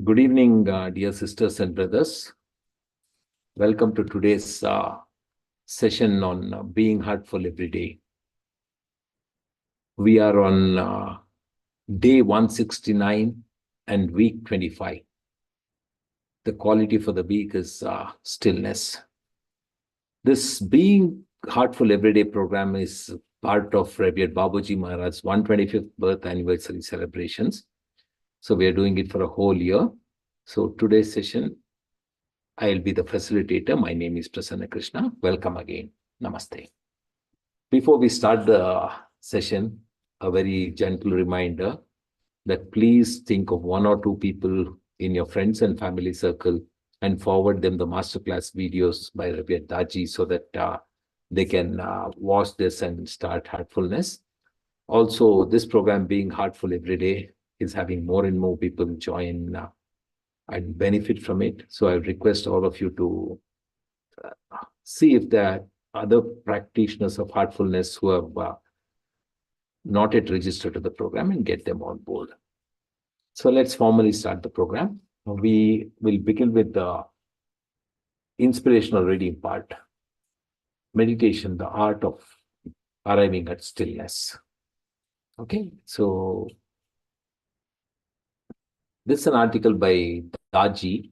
Good evening, dear sisters and brothers. Welcome to today's session on being heartful every day. We are on day 169 and week 25. The quality for the week is stillness. This Being Heartful Everyday program is part of BHED Babuji Maharaj's 125th birth anniversary celebrations. So we are doing it for a whole year. So today's session, I'll be the facilitator. My name is Prasanna Krishna. Welcome again. Namaste. Before we start the session, a very gentle reminder that please think of one or two people in your friends and family circle and forward them the masterclass videos by Rabbi Daji so that they can watch this and start Heartfulness. Also, this program Being Heartful Every Day is having more and more people join and benefit from it. So I request all of you to see if there are other practitioners of heartfulness who have not yet registered to the program and get them on board. So let's formally start the program. We will begin with the inspirational reading part. Meditation, the art of arriving at stillness. Okay, so this is an article by Daji,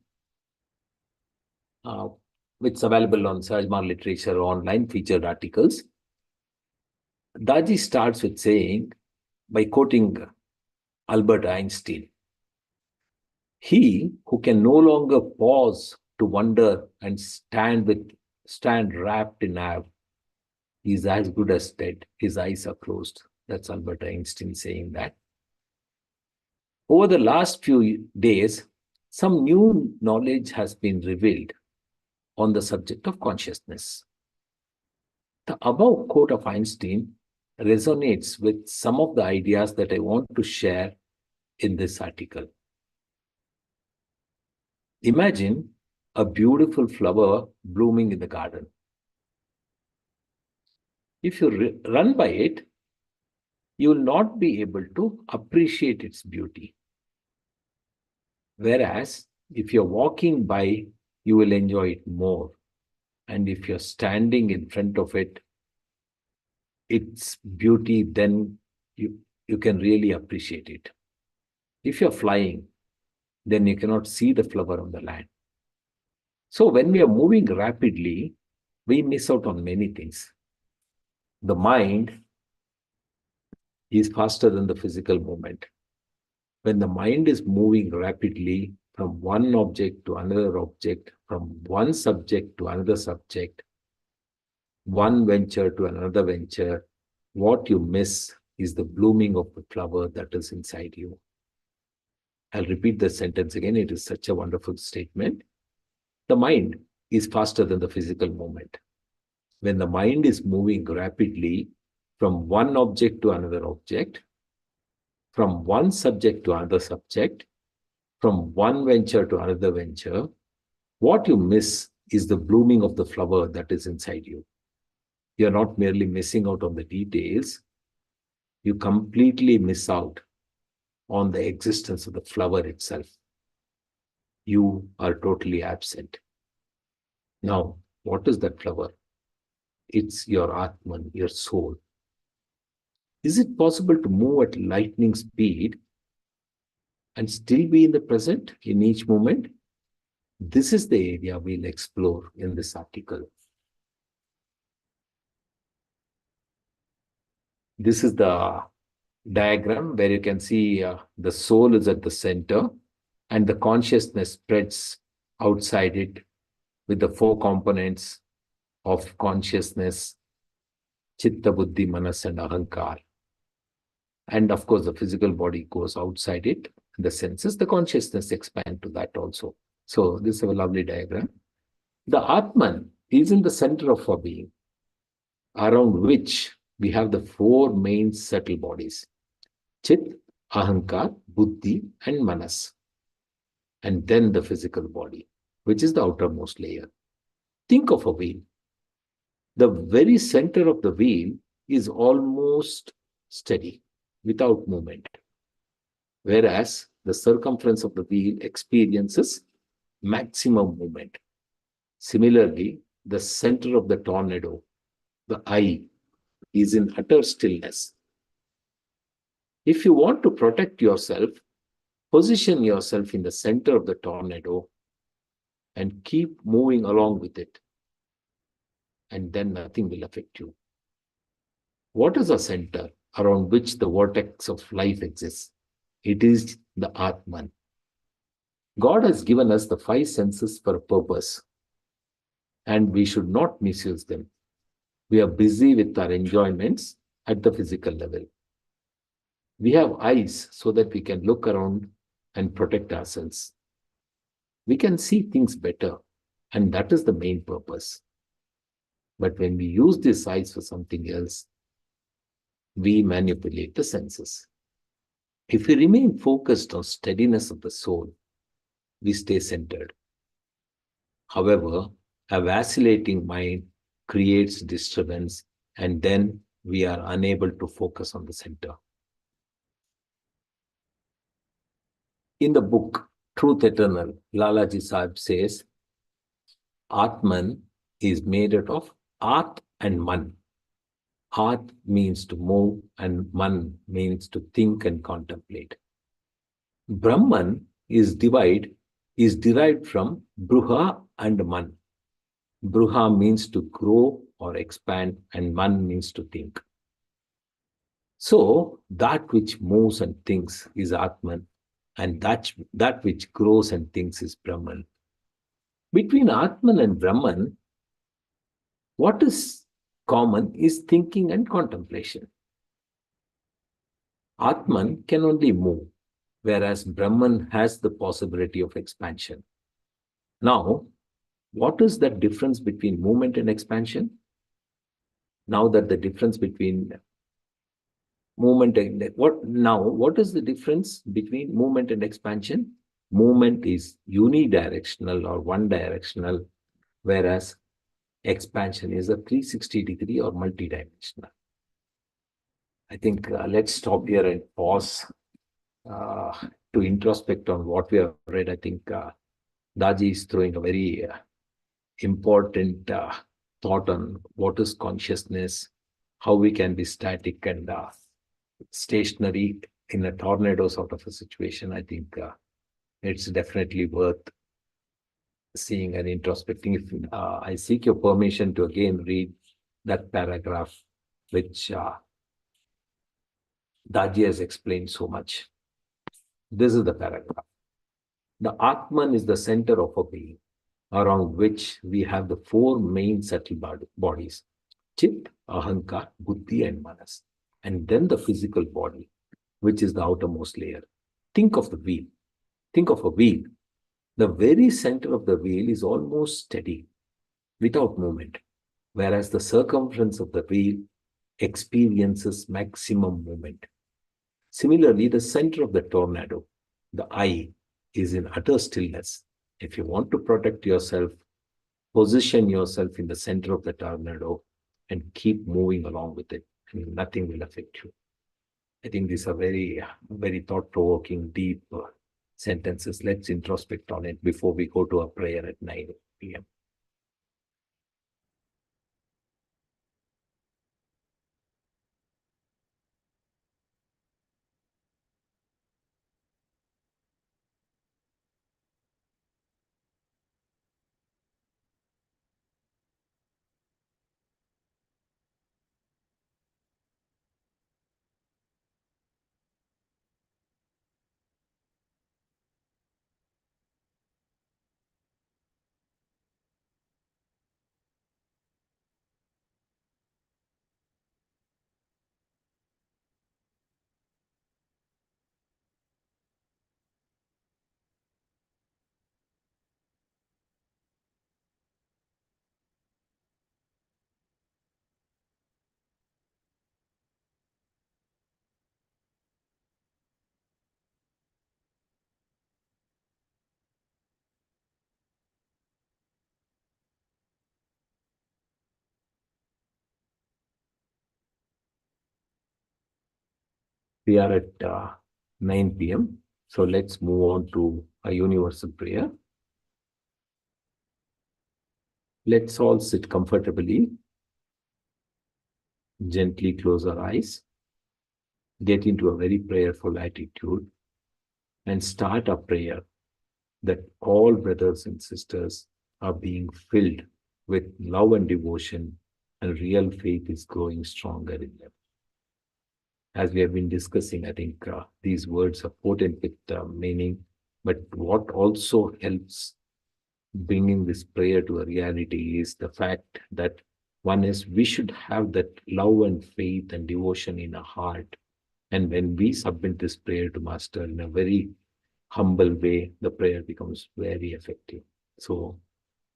which is available on Sajmar Literature online, featured articles. Daji starts with saying, by quoting Albert Einstein, "He who can no longer pause to wonder and stand wrapped in awe is as good as dead. His eyes are closed." That's Albert Einstein saying that. Over the last few days, some new knowledge has been revealed on the subject of consciousness. The above quote of Einstein resonates with some of the ideas that I want to share in this article. Imagine a beautiful flower blooming in the garden. If you run by it, you will not be able to appreciate its beauty. Whereas, if you're walking by, you will enjoy it more. And if you're standing in front of it, its beauty, then you can really appreciate it. If you're flying, then you cannot see the flower on the land. So when we are moving rapidly, we miss out on many things. The mind is faster than the physical movement. When the mind is moving rapidly from one object to another object, from one subject to another subject, one venture to another venture, what you miss is the blooming of the flower that is inside you. I'll repeat the sentence again. It is such a wonderful statement. The mind is faster than the physical movement. When the mind is moving rapidly from one object to another object, from one subject to another subject, from one venture to another venture, what you miss is the blooming of the flower that is inside you. You're not merely missing out on the details, you completely miss out on the existence of the flower itself. You are totally absent. Now, what is that flower? It's your Atman, your soul. Is it possible to move at lightning speed and still be in the present in each moment? This is the area we'll explore in this article. This is the diagram where you can see the soul is at the center and the consciousness spreads outside it with the four components of consciousness: Chitta, Buddhi, Manas, and Ahankar. And of course, the physical body goes outside it. The senses, the consciousness expand to that also. So this is a lovely diagram. The Atman is in the center of our being, around which we have the four main subtle bodies: Chit, Ahankar, Buddhi, and Manas. And then the physical body, which is the outermost layer. Think of a wheel. The very center of the wheel is almost steady, without movement. Whereas the circumference of the wheel experiences maximum movement. Similarly, the center of the tornado, the eye, is in utter stillness. If you want to protect yourself, position yourself in the center of the tornado and keep moving along with it, and then nothing will affect you. What is a center around which the vortex of life exists? It is the Atman. God has given us the five senses for a purpose, and we should not misuse them. We are busy with our enjoyments at the physical level. We have eyes so that we can look around and protect ourselves. We can see things better, and that is the main purpose. But when we use these eyes for something else, we manipulate the senses. If we remain focused on steadiness of the soul, we stay centered. However, a vacillating mind creates disturbance, and then we are unable to focus on the center. In the book Truth Eternal, Lalaji Sahib says, Atman is made out of At and Man. At means to move, and Man means to think and contemplate. Brahman is derived from Bruha and Man. Bruha means to grow or expand, and Man means to think. So that which moves and thinks is Atman, and that which grows and thinks is Brahman. Between Atman and Brahman, what is common is thinking and contemplation. Atman can only move, whereas Brahman has the possibility of expansion. Now, what is the difference between movement and expansion? Now that the difference between movement and what is the difference between movement and expansion? Movement is unidirectional or one directional, whereas expansion is a 360-degree or multidimensional. I think let's stop here and pause to introspect on what we have read. I think Daji is throwing a very important thought on what is consciousness, how we can be static and stationary in a tornado sort of a situation. I think it's definitely worth seeing and introspecting. If I seek your permission to again read that paragraph, which Daji has explained so much. This is the paragraph. The Atman is the center of a being, around which we have the four main subtle bodies: Chit, Ahankar, Buddhi, and Manas. And then the physical body, which is the outermost layer. Think of the wheel. Think of a wheel. The very center of the wheel is almost steady, without movement, whereas the circumference of the wheel experiences maximum movement. Similarly, the center of the tornado, the eye, is in utter stillness. If you want to protect yourself, position yourself in the center of the tornado and keep moving along with it, and nothing will affect you. I think these are very, very thought-provoking, deep sentences. Let's introspect on it before we go to a prayer at 9 p.m. We are at 9 p.m. So let's move on to a universal prayer. Let's all sit comfortably, gently close our eyes, get into a very prayerful attitude, and start a prayer that all brothers and sisters are being filled with love and devotion, and real faith is growing stronger in them. As we have been discussing, I think these words are potent with meaning, but what also helps bringing this prayer to a reality is the fact that one is we should have that love and faith and devotion in our heart. And when we submit this prayer to Master in a very humble way, the prayer becomes very effective. So,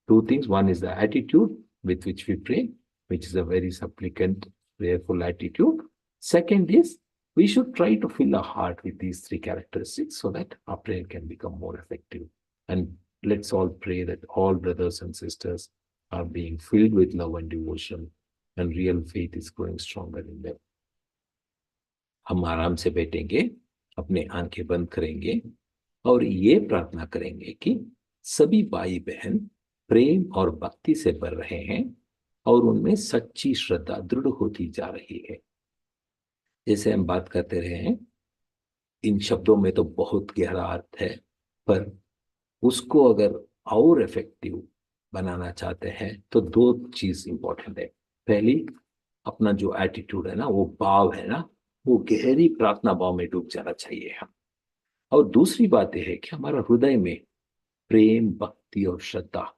two things. One is the attitude with which we pray, which is a very supplicant, prayerful attitude. Second is we should try to fill our heart with these three characteristics so that our prayer can become more effective. And let's all pray that all brothers and sisters are being filled with love and devotion, and real faith is growing stronger in them. हम आराम से बैठेंगे, अपने आंखें बंद करेंगे और ये प्रार्थना करेंगे कि सभी भाई बहन प्रेम और भक्ति से भर रहे हैं और उनमें सच्ची श्रद्धा दृढ़ होती जा रही है। जैसे हम बात करते रहे हैं, इन शब्दों में तो बहुत गहरा अर्थ है, पर उसको अगर और इफेक्टिव बनाना चाहते हैं तो दो चीज इंपॉर्टेंट है। पहली, अपना जो एटीट्यूड है ना, वो भाव है ना, वो गहरी प्रार्थना भाव में डूब जाना चाहिए हम। और दूसरी बात यह है कि हमारा हृदय में प्रेम, भक्ति और श्रद्धा,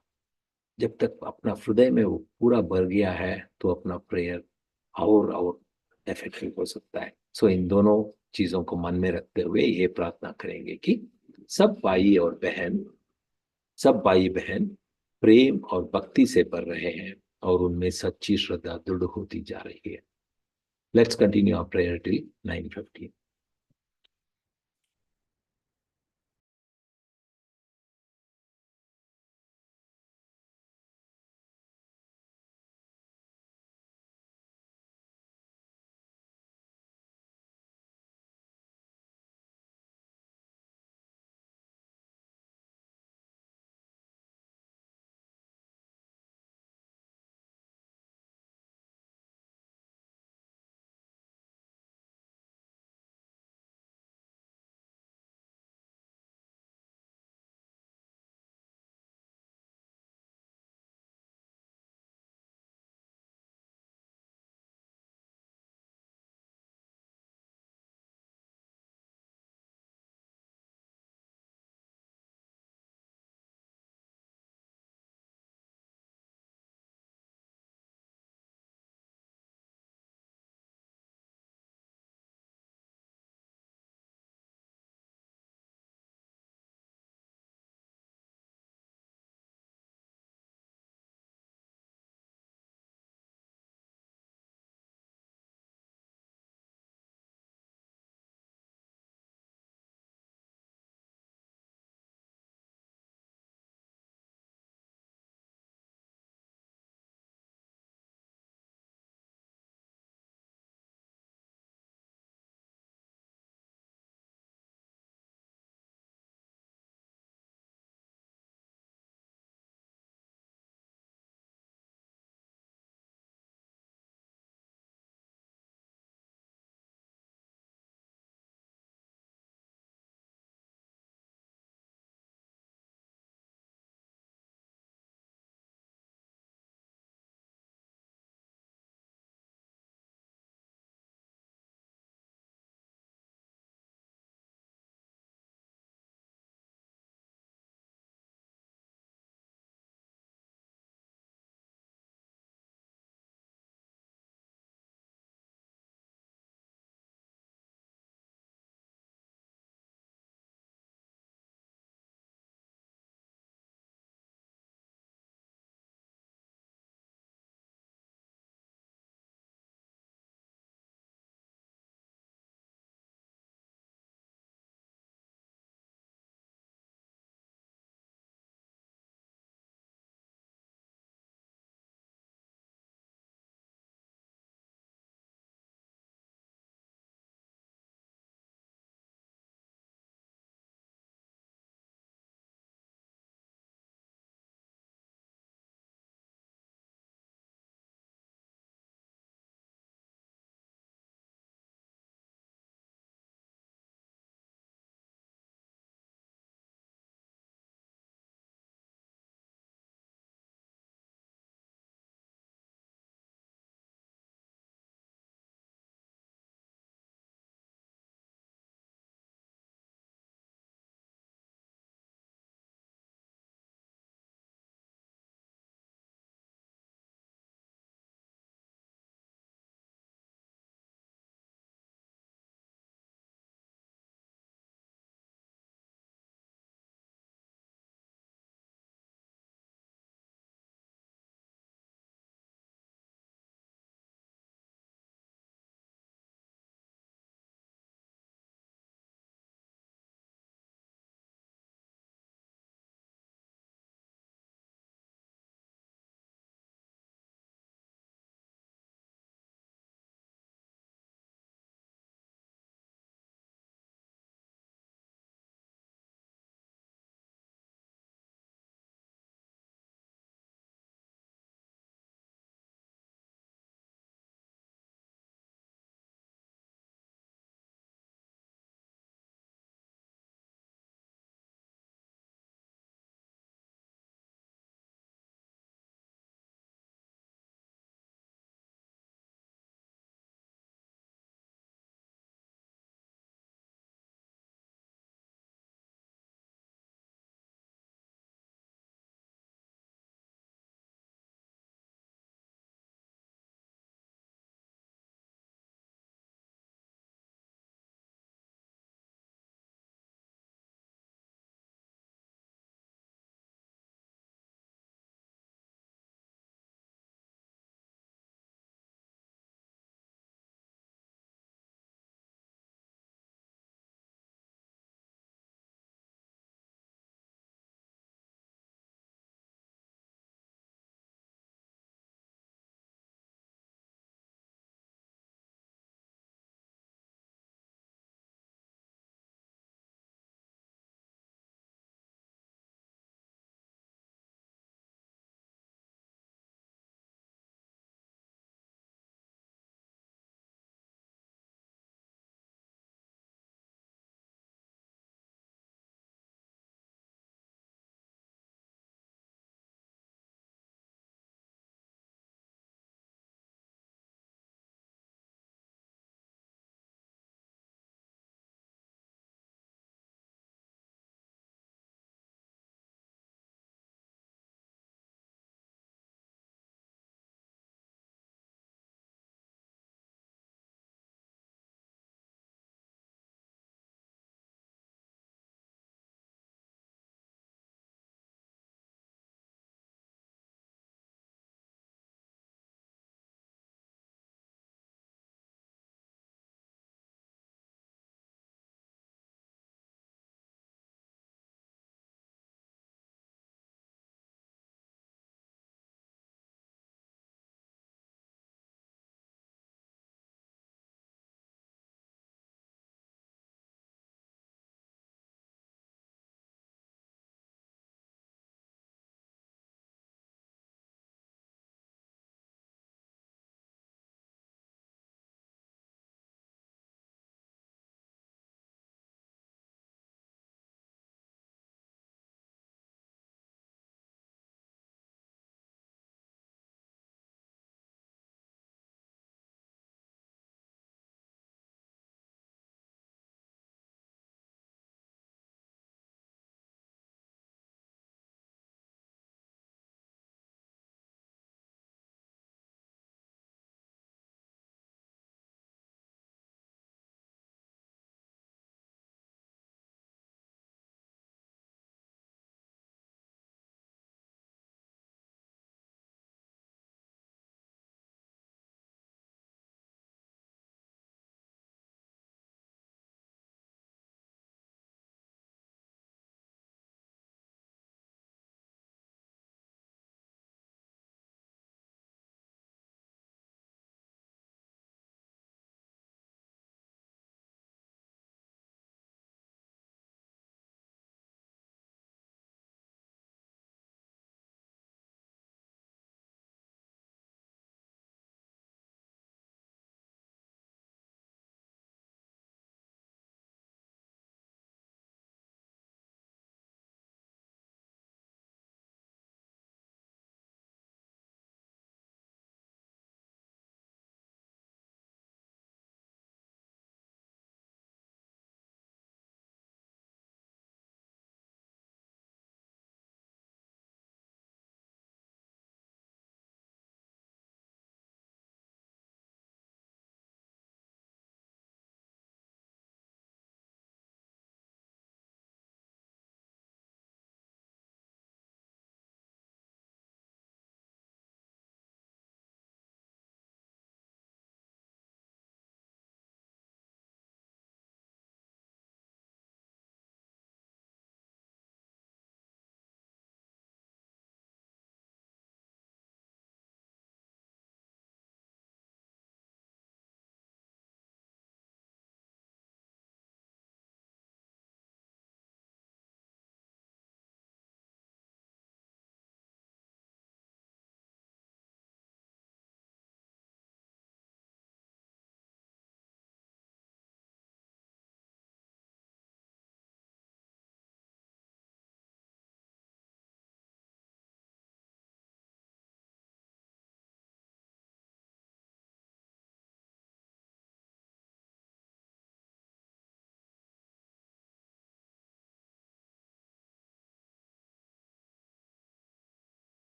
जब तक अपना हृदय में वो पूरा भर गया है तो अपना प्रेयर और इफेक्टिव हो सकता है। सो इन दोनों चीजों को मन में रखते हुए ये प्रार्थना करेंगे कि सब भाई और बहन सब भाई बहन प्रेम और भक्ति से भर रहे हैं और उनमें सच्ची श्रद्धा दृढ़ होती जा रही है। Let's continue our prayer till 9:15।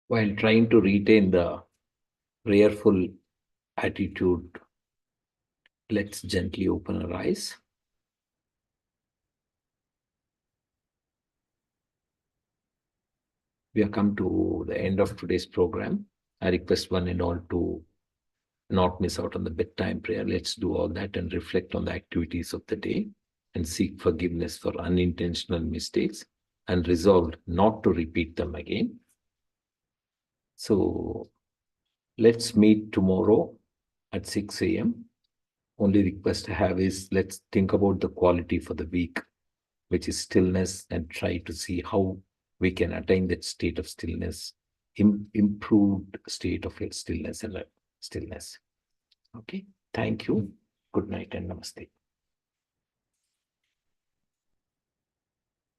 while trying to retain the prayerful attitude. Let's gently open our eyes. We have come to the end of today's program. I request one and all to not miss out on the bedtime prayer. Let's do all that and reflect on the activities of the day and seek forgiveness for unintentional mistakes and resolve not to repeat them again. So let's meet tomorrow at 6 a.m. Only request I have is let's think about the quality for the week, which is stillness, and try to see how we can attain that state of stillness, improved state of stillness and stillness. Okay. Thank you. Good night and namaste.